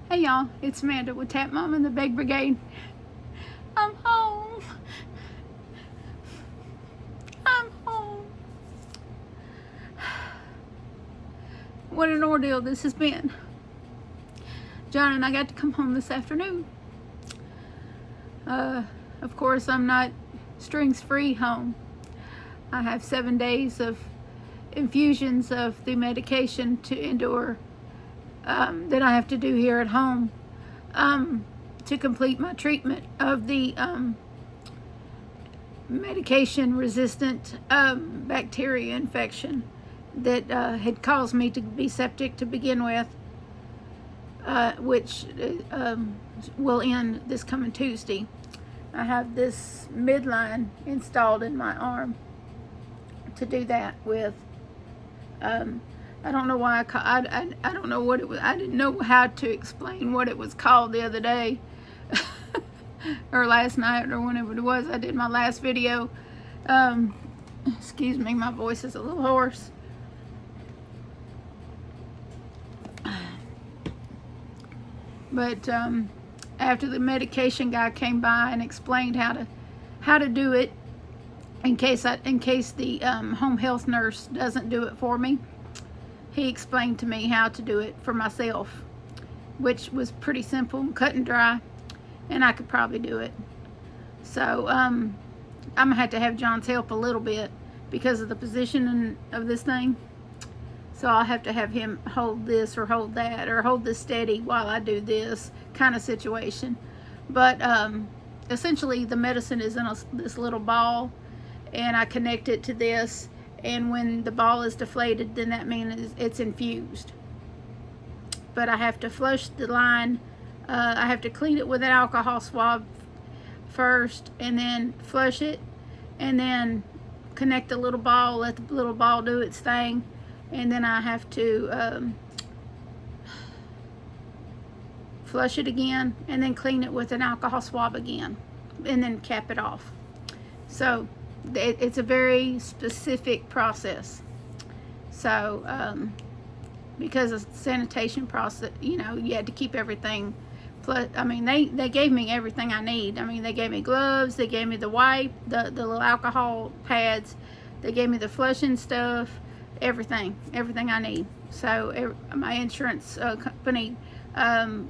Hey y'all, it's Amanda with Tap Mom and the Beg Brigade. I'm home. I'm home. What an ordeal this has been. John and I got to come home this afternoon. Of course, I'm not strings free home. I have 7 days of infusions of the medication to endure that I have to do here at home to complete my treatment of the medication resistant bacteria infection that had caused me to be septic to begin with, which will end this coming Tuesday. I have this midline installed in my arm to do that with. I don't know why I don't know what it was. I didn't know how to explain what it was called the other day or last night or whenever it was. I did my last video. Excuse me, my voice is a little hoarse. But after the medication guy came by and explained how to do it, in case the home health nurse doesn't do it for me, he explained to me how to do it for myself, which was pretty simple, cut and dry, and I could probably do it. So I'm gonna have to have John's help a little bit because of the position of this thing. So I'll have to have him hold this or hold that or hold this steady while I do this kind of situation. But essentially the medicine is in this little ball, and I connect it to this, and when the ball is deflated, then that means it's infused. But I have to flush the line. I have to clean it with an alcohol swab first, and then flush it, and then connect the little ball, let the little ball do its thing, and then I have to flush it again, and then clean it with an alcohol swab again, and then cap it off. So it's a very specific process. So because of sanitation process, you had to keep everything. Plus, I mean, they gave me everything I need. I mean, they gave me gloves, they gave me the wipe, the little alcohol pads, they gave me the flushing stuff, everything I need. So my insurance company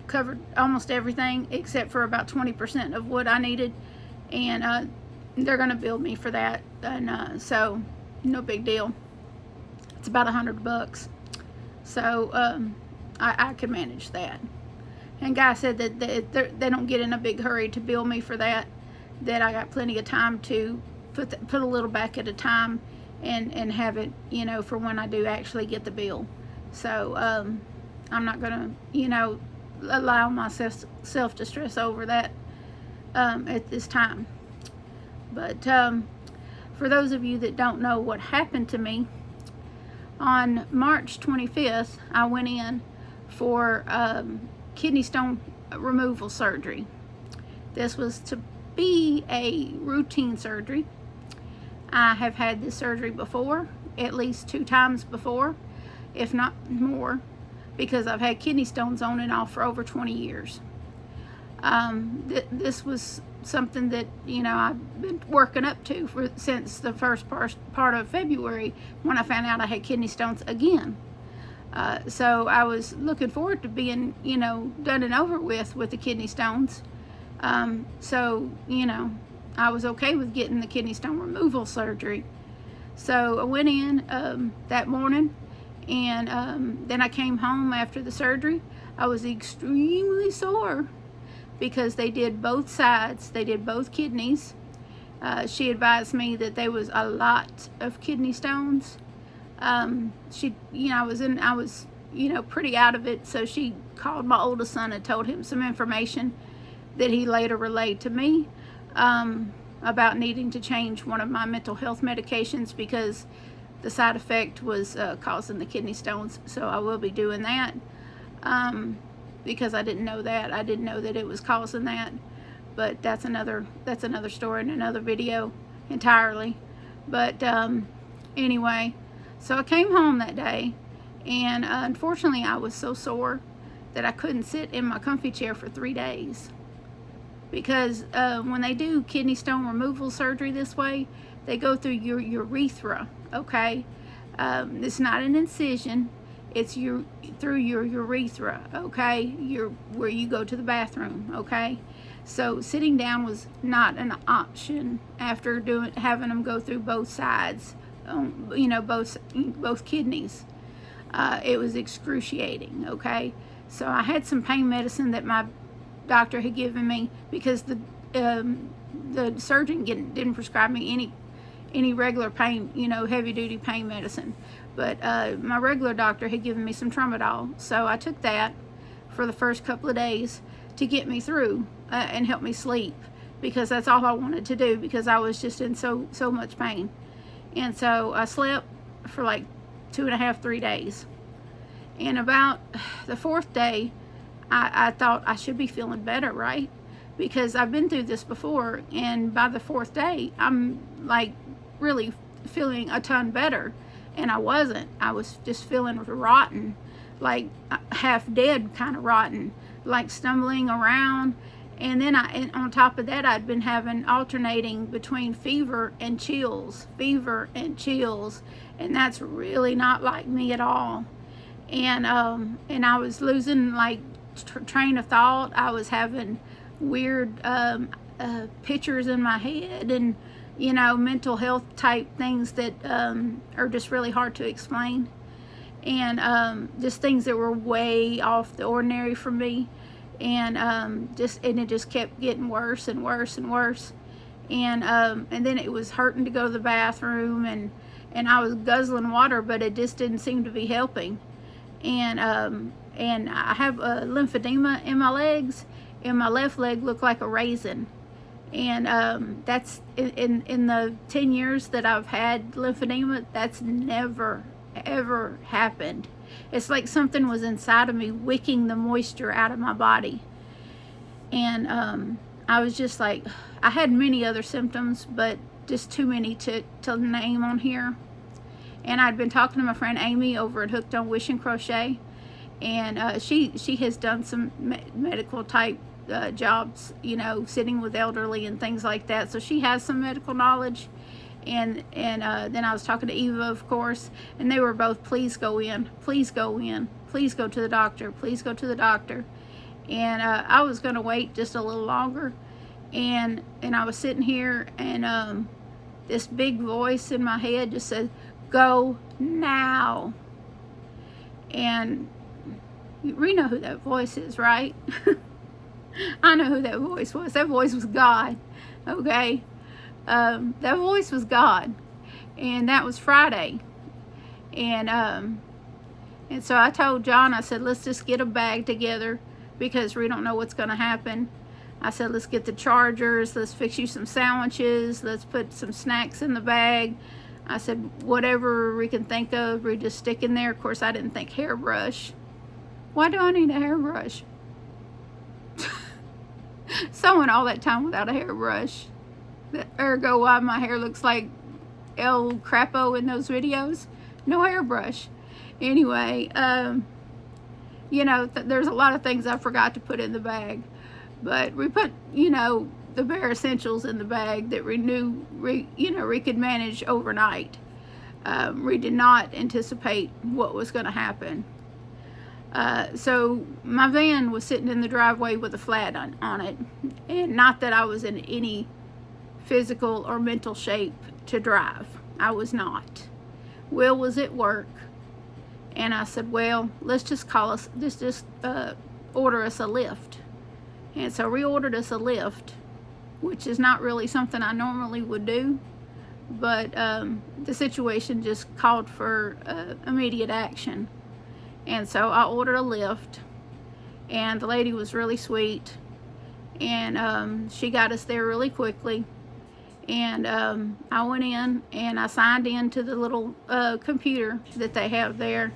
covered almost everything except for about 20% of what I needed, and they're gonna bill me for that, and so no big deal. It's about $100, so I can manage that. And guy said that they don't get in a big hurry to bill me for that. That I got plenty of time to put a little back at a time, and have it, for when I do actually get the bill. So I'm not gonna, allow myself to stress over that at this time. But for those of you that don't know what happened to me, on March 25th, I went in for kidney stone removal surgery. This was to be a routine surgery. I have had this surgery before, at least 2 times before, if not more, because I've had kidney stones on and off for over 20 years. This was something that I've been working up to since the first part of February, when I found out I had kidney stones again. So I was looking forward to being done and over with the kidney stones. So I was okay with getting the kidney stone removal surgery. So I went in that morning, and then I came home after the surgery. I was extremely sore because they did both sides. They did both kidneys. She advised me that there was a lot of kidney stones. I was pretty out of it, so she called my oldest son and told him some information that he later relayed to me about needing to change one of my mental health medications because the side effect was causing the kidney stones. So I will be doing that because I didn't know that. I didn't know that it was causing that, but that's another story in another video entirely. But anyway, so I came home that day, and unfortunately I was so sore that I couldn't sit in my comfy chair for 3 days. Because when they do kidney stone removal surgery this way, they go through your urethra, okay? It's not an incision, it's through your urethra, okay? Where you go to the bathroom, okay? So sitting down was not an option after having them go through both sides, both kidneys. It was excruciating, okay? So I had some pain medicine that my doctor had given me, because the surgeon didn't prescribe me any regular pain, heavy duty pain medicine. But my regular doctor had given me some tramadol, so I took that for the first couple of days to get me through and help me sleep, because that's all I wanted to do, because I was just in so much pain. And so I slept for like 2.5, 3 days. And about the 4th day, I thought I should be feeling better, right? Because I've been through this before, and by the 4th day, I'm like really feeling a ton better. And I wasn't. I was just feeling rotten, like half dead kind of rotten, like stumbling around. And then and on top of that, I'd been having alternating between fever and chills, and that's really not like me at all. And I was losing like train of thought. I was having weird pictures in my head, and mental health type things that are just really hard to explain, and just things that were way off the ordinary for me. And it just kept getting worse and worse and worse. And then it was hurting to go to the bathroom, and I was guzzling water, but it just didn't seem to be helping. And I have a lymphedema in my legs, and my left leg looked like a raisin. And that's in the 10 years that I've had lymphedema, that's never ever happened. It's like something was inside of me wicking the moisture out of my body. And I was just like, I had many other symptoms, but just too many to name on here. And I'd been talking to my friend Amy over at Hooked on Wish and Crochet, and she has done some medical type jobs, sitting with elderly and things like that. So she has some medical knowledge. And then I was talking to Eva, of course, and they were both, please go in, please go in, please go to the doctor, please go to the doctor. And I was going to wait just a little longer, and I was sitting here, and this big voice in my head just said, go now. And we know who that voice is, right? I know who that voice was. That voice was God, okay? That voice was God, and that was Friday. And so I told John, I said, let's just get a bag together, because we don't know what's going to happen. I said, let's get the chargers, let's fix you some sandwiches, let's put some snacks in the bag. I said, whatever we can think of, we just stick in there. Of course, I didn't think hairbrush. Why do I need a hairbrush? So went all that time without a hairbrush. Ergo why my hair looks like El Crapo in those videos. No hairbrush. Anyway, there's a lot of things I forgot to put in the bag. But we put, the bare essentials in the bag that we could manage overnight. We did not anticipate what was going to happen. So my van was sitting in the driveway with a flat on it. And not that I was in any physical or mental shape to drive. I was not. Will was at work, and I said, well, let's just order us a lift. And so we ordered us a lift, which is not really something I normally would do, but the situation just called for immediate action. And so I ordered a lift, and the lady was really sweet, and she got us there really quickly. And I went in, and I signed in to the little computer that they have there.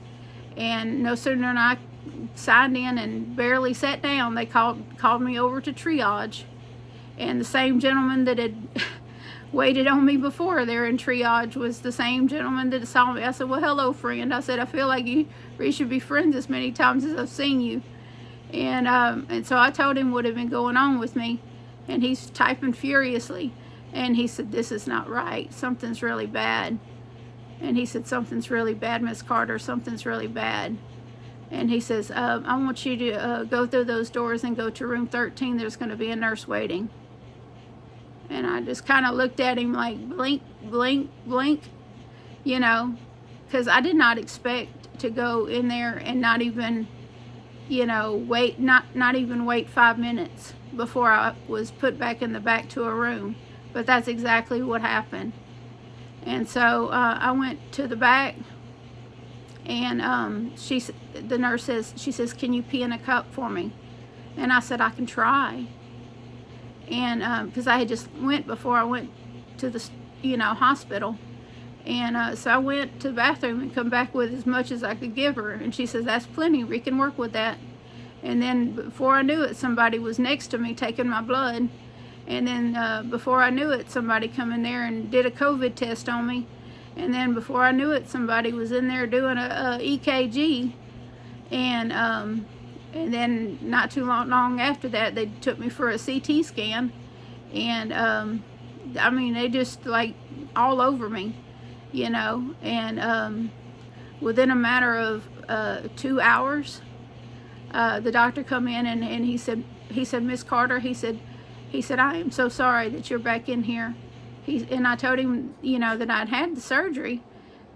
And no sooner than I signed in and barely sat down, they called me over to triage. And the same gentleman that had waited on me before there in triage was the same gentleman that saw me. I said, well, hello, friend. I said, I feel like we should be friends as many times as I've seen you. And so I told him what had been going on with me, and he's typing furiously. And he said, "This is not right. Something's really bad." And he said, "Something's really bad, Miss Carter. Something's really bad." And he says, "I want you to go through those doors and go to room 13. There's going to be a nurse waiting." And I just kind of looked at him like, blink, blink, blink, you know, because I did not expect to go in there and not even, you know, not even wait 5 minutes before I was put back in the back to a room. But that's exactly what happened. And so I went to the back, and the nurse says, "Can you pee in a cup for me?" And I said, "I can try." And because I had just went before I went to the, hospital. And so I went to the bathroom and come back with as much as I could give her. And she says, "That's plenty. We can work with that." And then before I knew it, somebody was next to me taking my blood. And then before I knew it, somebody come in there and did a COVID test on me. And then before I knew it, somebody was in there doing a EKG. And then not too long after that, they took me for a CT scan. And I mean, they just like all over me, And within a matter of 2 hours, the doctor come in and he said, "Miss Carter," he said, "I am so sorry that you're back in here." And I told him, that I'd had the surgery,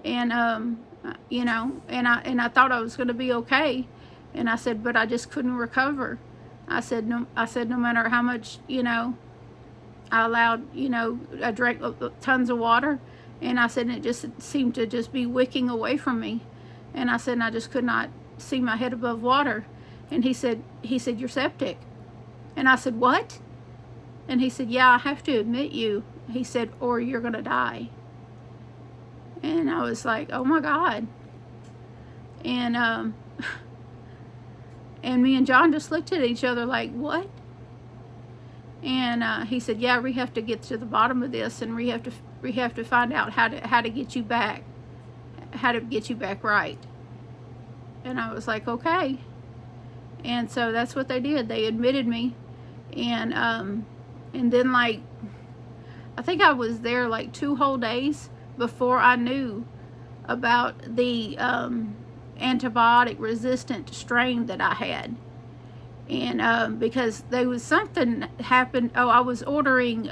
and and I thought I was going to be okay. And I said, "But I just couldn't recover." I said, no matter how much, I allowed, I drank tons of water, and I said, it just seemed to just be wicking away from me. And I said, I just could not see my head above water. And he said, "You're septic." And I said, "What?" And he said, "Yeah, I have to admit you." He said, "Or you're going to die." And I was like, oh my God. And me and John just looked at each other like, what? And he said, "Yeah, we have to get to the bottom of this, and we have to find out how to get you back, right." And I was like, okay. And so that's what they did. They admitted me, and then like, I think I was there like 2 whole days before I knew about the antibiotic resistant strain that I had. And because there was something happened. Oh, I was ordering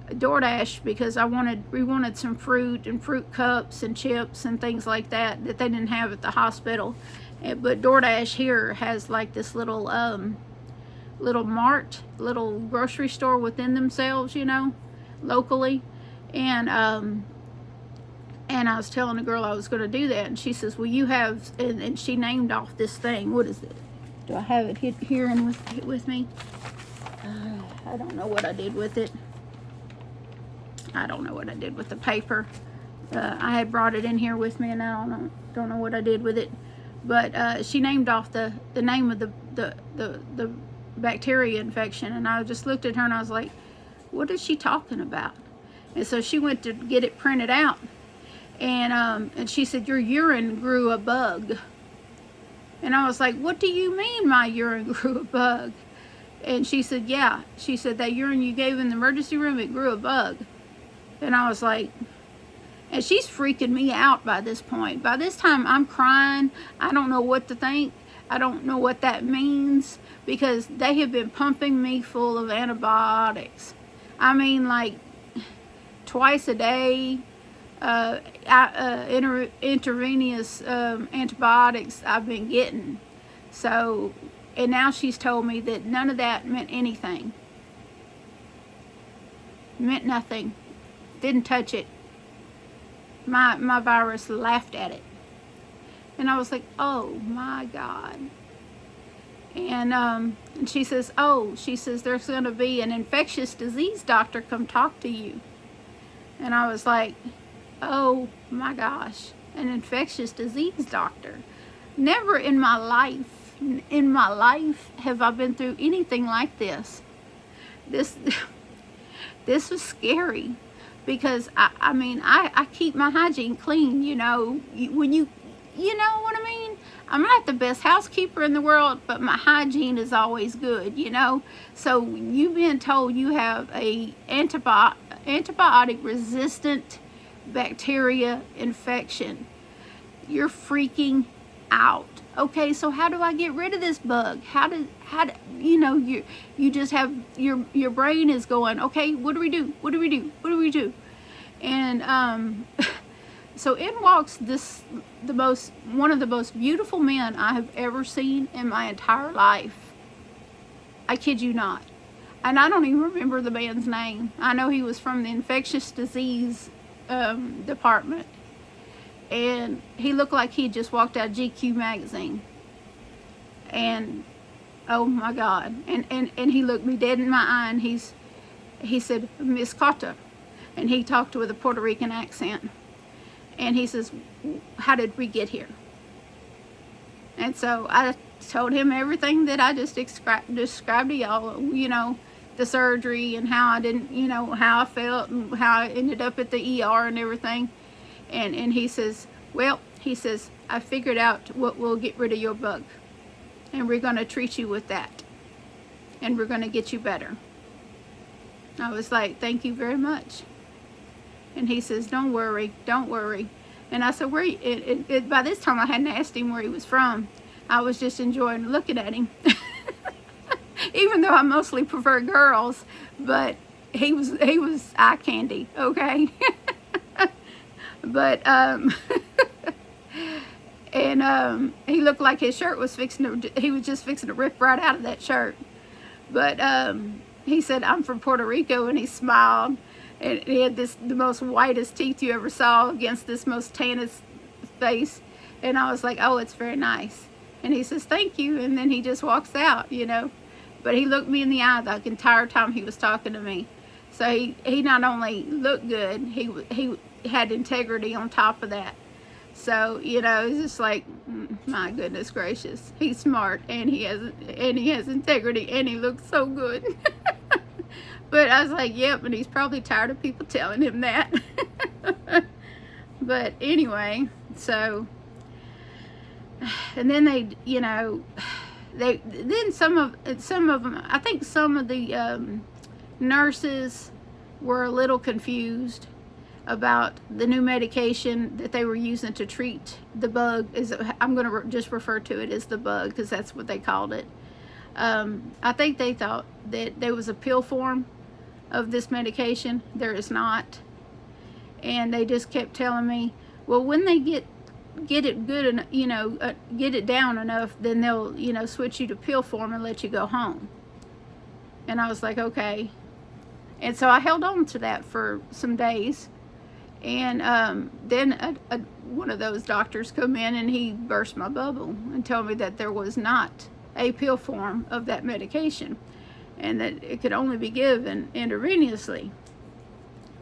DoorDash because we wanted some fruit and fruit cups and chips and things like that they didn't have at the hospital. But DoorDash here has like this little little grocery store within themselves, locally. And I was telling the girl I was going to do that, and she says, "Well, you have," and she named off this thing. What is it? Do I have it here and with me? I don't know what I did with it. I don't know what I did with the paper. I had brought it in here with me, and I don't know what I did with it. But she named off the name of the bacteria infection, and I just looked at her and I was like, "What is she talking about?" And so she went to get it printed out. And she said, "Your urine grew a bug." And I was like, "What do you mean my urine grew a bug?" And she said, "Yeah." She said, "That urine you gave in the emergency room, it grew a bug." And I was like, and she's freaking me out by this point. By this time, I'm crying. I don't know what to think. I don't know what that means, because they have been pumping me full of antibiotics. I mean, like twice a day. Intravenous antibiotics I've been getting. So, and now she's told me that none of that meant anything. Meant nothing. Didn't touch it. My virus laughed at it. And I was like, oh my God. And she says, there's going to be an infectious disease doctor come talk to you. And I was like, oh my gosh, an infectious disease doctor. Never in my life have I been through anything like this. This was scary, because I keep my hygiene clean, when you know what I mean? I'm not the best housekeeper in the world, but my hygiene is always good, you know. So you being told you have a antibiotic resistant bacteria infection, you're freaking out. Okay, so how do I get rid of this bug? How do you know, you just have your brain is going, okay, what do we do? What do we do? What do we do? And so in walks one of the most beautiful men I have ever seen in my entire life. I kid you not. And I don't even remember the man's name. I know he was from the infectious disease department. And he looked like he just walked out of GQ magazine. And oh my God. And he looked me dead in my eye, and he said, Miss Carter. And he talked with a Puerto Rican accent. And he says, how did we get here? And so I told him everything that I just described to y'all, you know, the surgery and how I didn't, you know, how I felt and how I ended up at the ER and everything. And he says, well, he says, I figured out what will get rid of your bug. And we're going to treat you with that. And we're going to get you better. I was like, thank you very much. And he says, don't worry, don't worry. And I said, by this time I hadn't asked him where he was from. I was just enjoying looking at him. Even though I mostly prefer girls, but he was eye candy, okay? But and he looked like his shirt was he was just fixing to rip right out of that shirt. But he said, I'm from Puerto Rico, and he smiled, and he had the most whitest teeth you ever saw against this most tannest face. And I was like, oh, it's very nice. And he says, thank you, and then he just walks out, you know. But he looked me in the eye the entire time he was talking to me. So he not only looked good, he had integrity on top of that. So, you know, it's just like, my goodness gracious, he's smart, and he has integrity, and he looks so good. But I was like, yep, and he's probably tired of people telling him that. But anyway, so, and then they, you know, then some of them, I think some of the nurses were a little confused about the new medication that they were using to treat the bug. I'm going to just refer to it as the bug, because that's what they called it. I think they thought that there was a pill form of this medication. There is not. And they just kept telling me, well, when they get it good enough, you know, get it down enough, then they'll, you know, switch you to pill form and let you go home. And I was like, okay. And so I held on to that for some days. And then one of those doctors come in, and he burst my bubble and told me that there was not a pill form of that medication, and that it could only be given intravenously,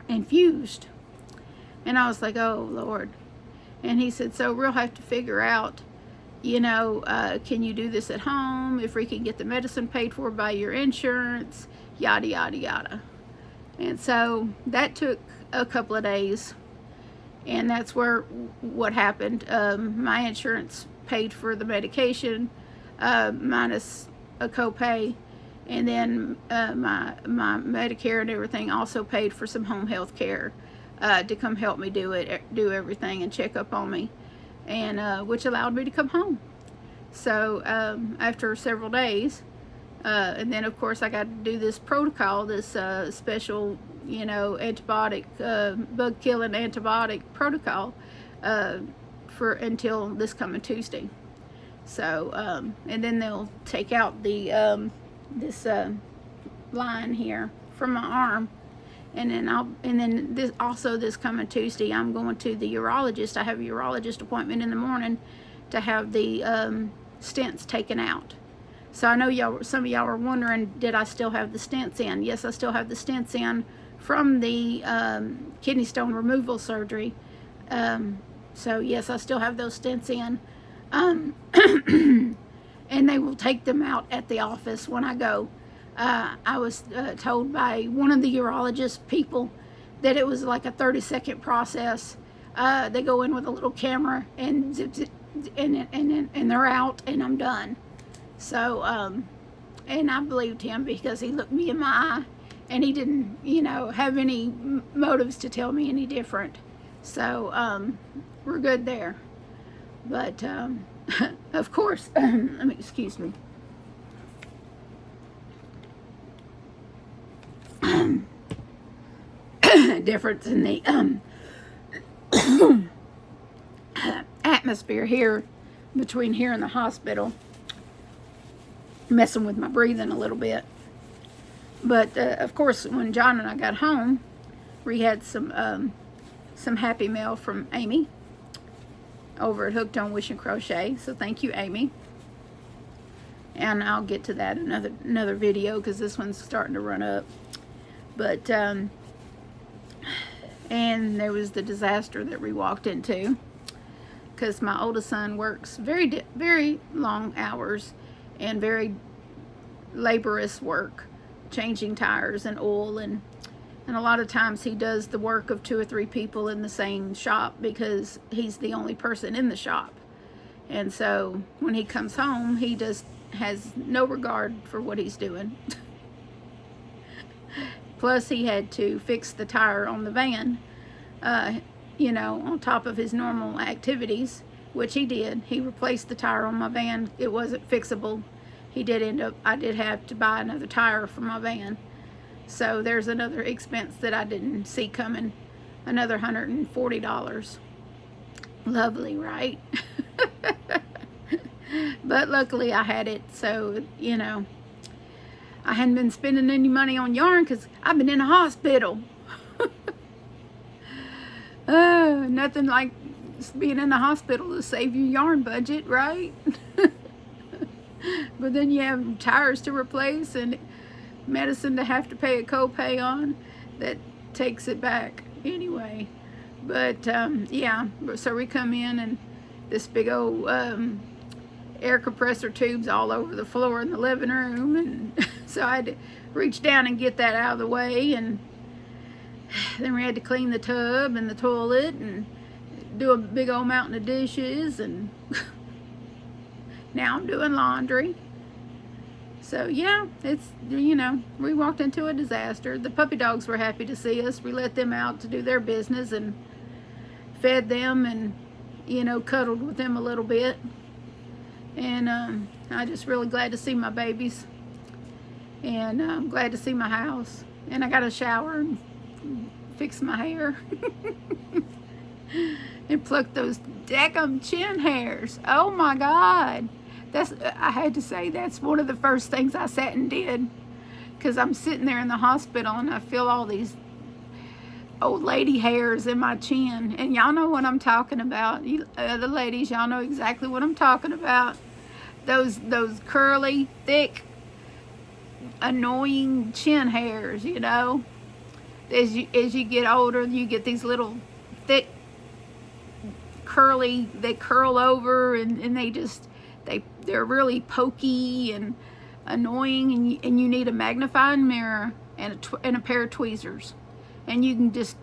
infused. And I was like, oh, Lord. And he said, so we'll have to figure out, you know, can you do this at home, if we can get the medicine paid for by your insurance, yada, yada, yada. And so that took a couple of days, and that's what happened. My insurance paid for the medication, minus a copay, and then my Medicare and everything also paid for some home health care to come help me do everything and check up on me, and which allowed me to come home. So after several days, and then of course I got to do this protocol, this special, you know, antibiotic, bug killing antibiotic protocol for until this coming Tuesday. So and then they'll take out the this line here from my arm, and then this coming Tuesday I'm going to the urologist. I have a urologist appointment in the morning to have the stents taken out. So I know some of y'all are wondering, did I still have the stents in? Yes, I still have the stents in from the kidney stone removal surgery. So yes, I still have those stents in. And they will take them out at the office when I go. I was told by one of the urologist people that it was like a 30-second process. They go in with a little camera and and they're out, and I'm done. So, and I believed him because he looked me in my eye, and he didn't, have any motives to tell me any different. So, we're good there. But, of course, excuse me. Difference in the atmosphere here between here and the hospital, messing with my breathing a little bit. But of course, when John and I got home, we had some Happy Mail from Amy over at Hooked on Wish and Crochet. So thank you, Amy. And I'll get to that another video because this one's starting to run up. But and there was the disaster that we walked into, because my oldest son works very long hours and very laborious work, changing tires and oil, and a lot of times he does the work of 2 or 3 people in the same shop because he's the only person in the shop. And so when he comes home, he just has no regard for what he's doing. Plus, he had to fix the tire on the van, on top of his normal activities, which he did. He replaced the tire on my van. It wasn't fixable. I did have to buy another tire for my van. So there's another expense that I didn't see coming, another $140. Lovely, right? But luckily I had it, so, I hadn't been spending any money on yarn because I've been in a hospital. Nothing like being in the hospital to save your yarn budget, right? But then you have tires to replace and medicine to have to pay a copay on that takes it back anyway. But yeah, so we come in and this big old air compressor tubes all over the floor in the living room, and so I had to reach down and get that out of the way, and then we had to clean the tub and the toilet and do a big old mountain of dishes, and now I'm doing laundry. So yeah, it's, we walked into a disaster. The puppy dogs were happy to see us. We let them out to do their business and fed them and, cuddled with them a little bit. And I'm just really glad to see my babies. And I'm glad to see my house. And I got a shower and fix my hair. And pluck those daggum chin hairs. Oh my God. I had to say, that's one of the first things I sat and did. Because I'm sitting there in the hospital and I feel all these old lady hairs in my chin. And y'all know what I'm talking about. The ladies, y'all know exactly what I'm talking about. Those curly, thick, annoying chin hairs, As you get older, you get these little thick, curly, they curl over and they're really pokey and annoying, and you need a magnifying mirror and a pair of tweezers. And you can just,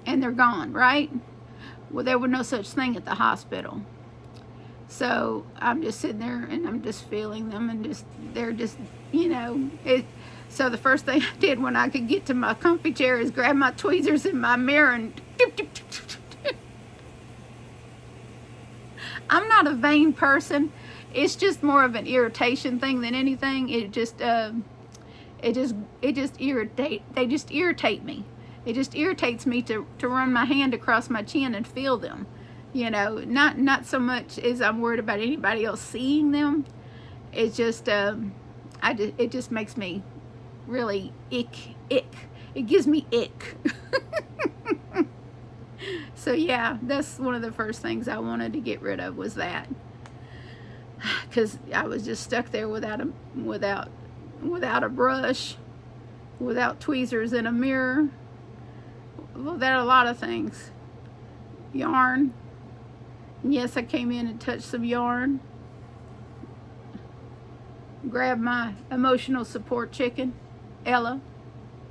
and they're gone, right? Well, there was no such thing at the hospital. So I'm just sitting there and I'm just feeling them, and they're just, so the first thing I did when I could get to my comfy chair is grab my tweezers in my mirror and I'm not a vain person. It's just more of an irritation thing than anything. They just irritate me. It just irritates me to run my hand across my chin and feel them. Not so much as I'm worried about anybody else seeing them. It's just it just makes me really ick. It gives me ick. So yeah, that's one of the first things I wanted to get rid of, was that, because I was just stuck there without a brush, without tweezers and a mirror, without a lot of things. Yarn. Yes, I came in and touched some yarn. Grabbed my emotional support chicken, Ella,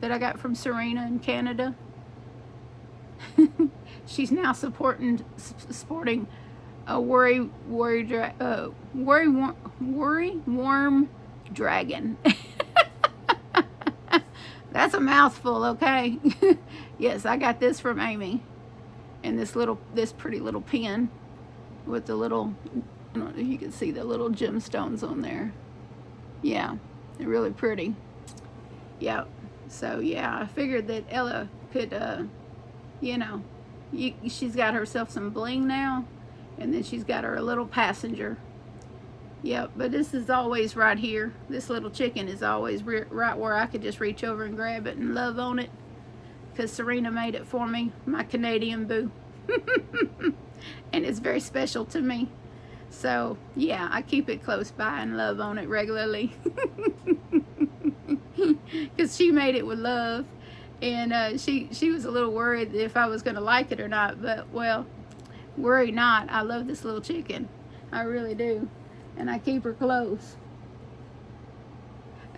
that I got from Serena in Canada. She's now sporting a worry worm dragon. That's a mouthful, okay? Yes, I got this from Amy, and this pretty little pen with the little, I don't know if you can see the little gemstones on there. Yeah, they're really pretty. Yep. So yeah, I figured that Ella could, you know, she's got herself some bling now, and then she's got her little passenger. Yep, but this is always right here. This little chicken is always right where I could just reach over and grab it and love on it, because Serena made it for me, my Canadian boo. And it's very special to me. So yeah, I keep it close by and love on it regularly. Because she made it with love, and she was a little worried if I was going to like it or not, but well, worry not. I love this little chicken, I really do, and I keep her close.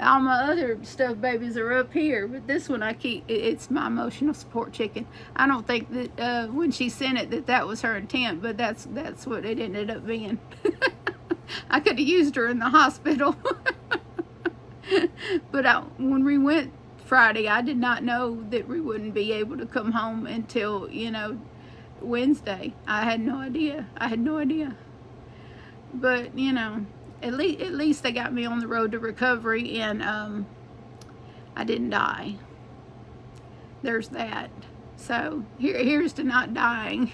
All my other stuffed babies are up here, but this one I keep. It's my emotional support chicken. I don't think that when she sent it that was her intent, but that's what it ended up being. I could have used her in the hospital. But when we went Friday, I did not know that we wouldn't be able to come home until, Wednesday. I had no idea. But, at least they got me on the road to recovery, and I didn't die. There's that. So here's to not dying.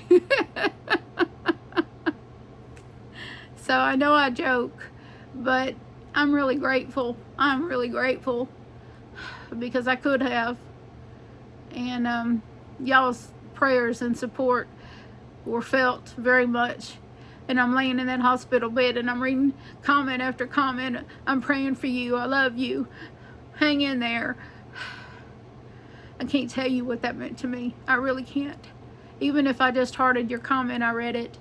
So I know I joke, but I'm really grateful. Because I could have. And y'all's prayers and support were felt very much. And I'm laying in that hospital bed and I'm reading comment after comment. I'm praying for you. I love you. Hang in there. I can't tell you what that meant to me. I really can't. Even if I just hearted your comment, I read it.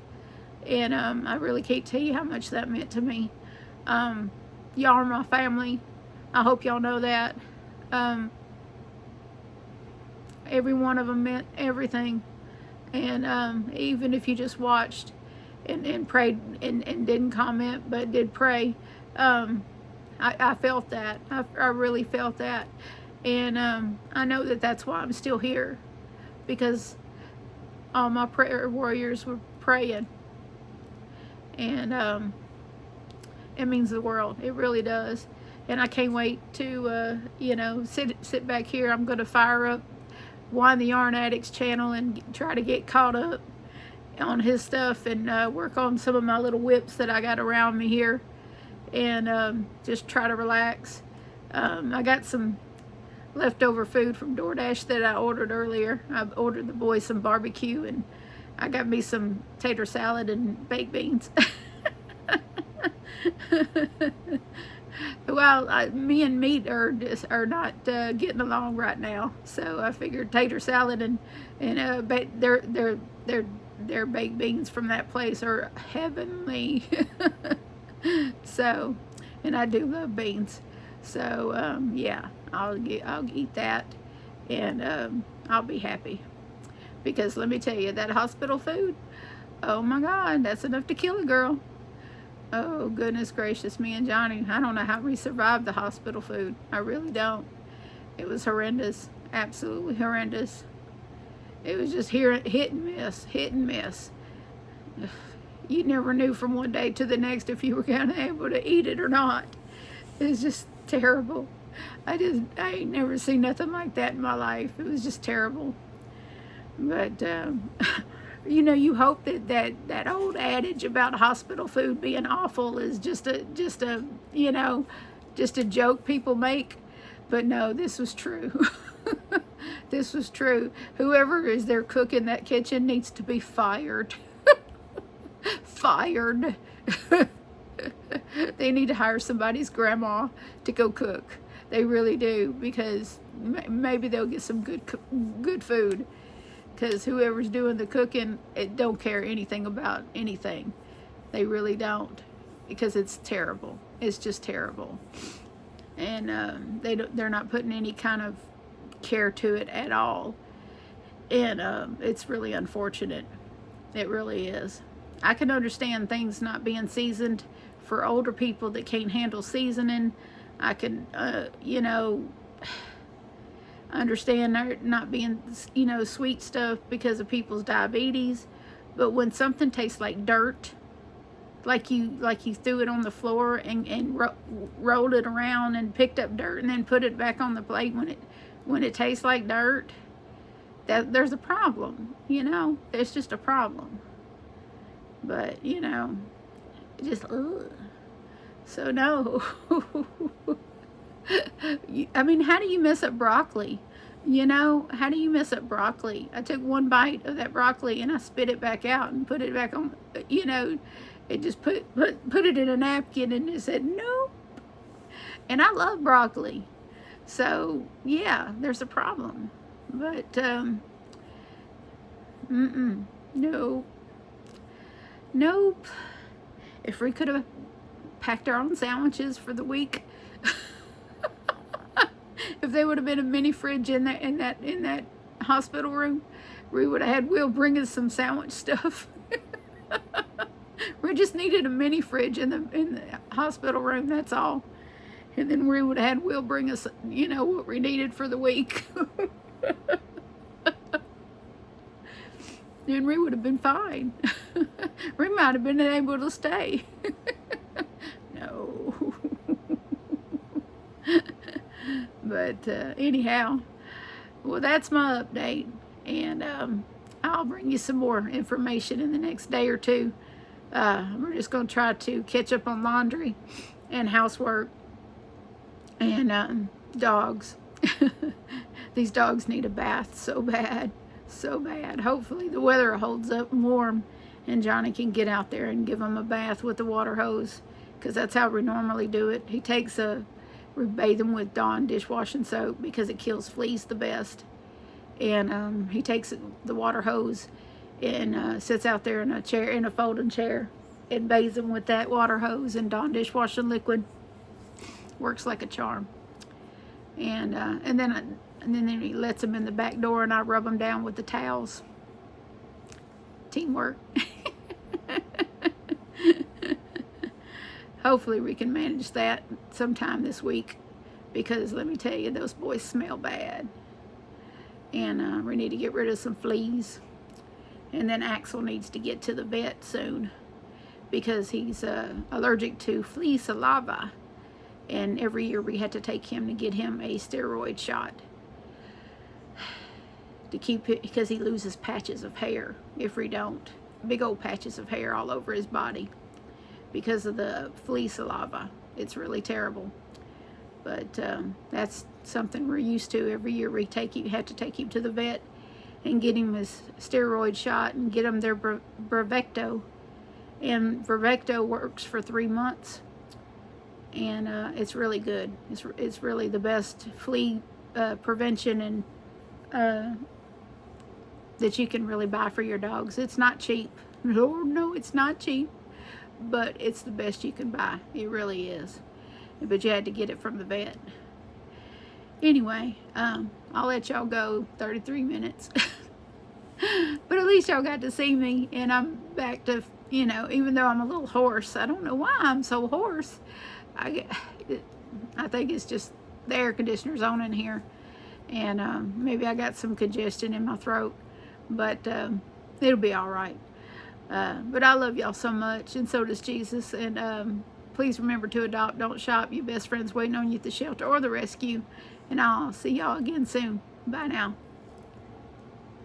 And I really can't tell you how much that meant to me. Y'all are my family. I hope y'all know that. Every one of them meant everything. And even if you just watched and prayed and didn't comment but did pray, I felt that. I really felt that. And I know that that's why I'm still here, because all my prayer warriors were praying. And it means the world. It really does. And I can't wait to, sit back here. I'm going to fire up Wine the Yarn Addicts channel and try to get caught up on his stuff, and work on some of my little whips that I got around me here, and just try to relax. I got some leftover food from DoorDash that I ordered earlier. I ordered the boys some barbecue, and I got me some tater salad and baked beans. Well, me and meat are not getting along right now, so I figured tater salad and their baked beans from that place are heavenly. So, and I do love beans, so yeah, I'll eat that, and I'll be happy, because let me tell you, that hospital food, oh my God, that's enough to kill a girl. Oh, goodness gracious, me and Johnny, I don't know how we survived the hospital food. I really don't. It was horrendous, absolutely horrendous. It was just hit and miss. You never knew from one day to the next if you were going to be able to eat it or not. It was just terrible. I ain't never seen nothing like that in my life. It was just terrible. But, you hope that old adage about hospital food being awful is just a joke people make. But no, this was true. This was true. Whoever is there cooking that kitchen needs to be fired. Fired. They need to hire somebody's grandma to go cook. They really do, because maybe they'll get some good food. Because whoever's doing the cooking, it don't care anything about anything. They really don't, because it's terrible. It's just terrible. And they're not putting any kind of care to it at all. And it's really unfortunate. It really is. I can understand things not being seasoned for older people that can't handle seasoning. I can, understand there not being, sweet stuff because of people's diabetes. But when something tastes like dirt, like you threw it on the floor and rolled it around and picked up dirt and then put it back on the plate, when it tastes like dirt, there's a problem. There's just a problem. But just ugh. So no. I mean, how do you mess up broccoli? How do you mess up broccoli? I took one bite of that broccoli and I spit it back out and put it back on, it just put it in a napkin and it said, nope. And I love broccoli. So, yeah, there's a problem. But, no. Nope. If we could have packed our own sandwiches for the week, if there would have been a mini fridge in that hospital room, we would have had Will bring us some sandwich stuff. We just needed a mini fridge in the hospital room, that's all. And then we would have had Will bring us, what we needed for the week. And we would have been fine. We might have been able to stay. No. But anyhow, well, that's my update. And I'll bring you some more information in the next day or two. We're just going to try to catch up on laundry and housework and dogs. These dogs need a bath so bad. So bad. Hopefully the weather holds up warm and Johnny can get out there and give them a bath with the water hose, because that's how we normally do it. We bathe them with Dawn dishwashing soap because it kills fleas the best. And he takes the water hose and sits out there in a folding chair and bathes them with that water hose and Dawn dishwashing liquid. Works like a charm. And then he lets them in the back door and I rub them down with the towels. Teamwork. Hopefully we can manage that sometime this week, because let me tell you, those boys smell bad. And we need to get rid of some fleas. And then Axel needs to get to the vet soon because he's allergic to flea saliva. And every year we had to take him to get him a steroid shot to keep it, because he loses patches of hair if we don't. Big old patches of hair all over his body because of the flea saliva. It's really terrible. But that's something we're used to. Every year we have to take him to the vet and get him his steroid shot and get him their Bravecto. And Bravecto works for 3 months. And it's really good. It's really the best flea prevention and that you can really buy for your dogs. It's not cheap. No, it's not cheap. But it's the best you can buy. It really is. But you had to get it from the vet. Anyway, I'll let y'all go. 33 minutes. But at least y'all got to see me. And I'm back to, even though I'm a little hoarse. I don't know why I'm so hoarse. I think it's just the air conditioner's on in here. And maybe I got some congestion in my throat. But it'll be all right. But I love y'all so much, and so does Jesus. And please remember to adopt, don't shop. Your best friend's waiting on you at the shelter or the rescue. And I'll see y'all again soon. Bye now.